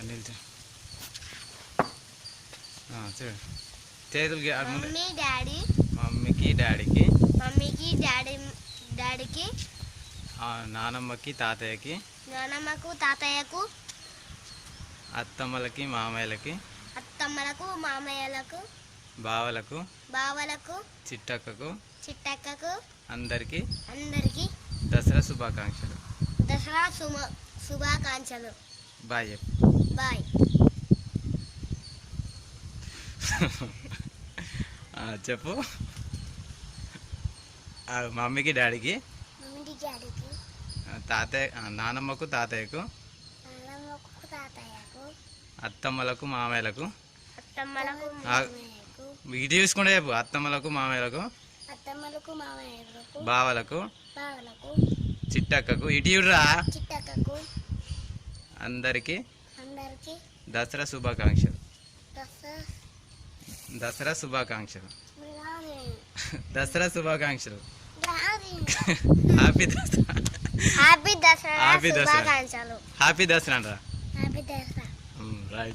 అనిల్ చూడు చేతులకి mummy daddy మమ్మీకి డాడీకి మమ్మీకి డాడీకి నానమ్మకి తాతయ్యకి నానమ్మకు తాతయ్యకు అత్తమ్మలకి మామయ్యలకి అత్తమ్మలకు మామయ్యలకు బావలకు బావలకు చిట్టక్కకు చిట్టక్కకు అందరికీ దసరా శుభాకాంక్షలు బాయ్ చెప్పు బాయ్ చెప్పు మమ్మీకి డాడీకి తాతయ్య నానమ్మకు తాతయ్యకు అత్తమ్మలకు మామయ్యలకు ఇటు చూసుకుంటే చెప్పు అత్తమ్మలకు మామయ్యలకు బావలకు చిట్టక్కకు ఇటు చూడరా అందరికీ దసరా శుభాకాంక్షలు దసరా శుభాకాంక్షలు హ్యాపీ దసరా హ్యాపీ దసరా శుభాకాంక్షలు హ్యాపీ దసరా రైట్.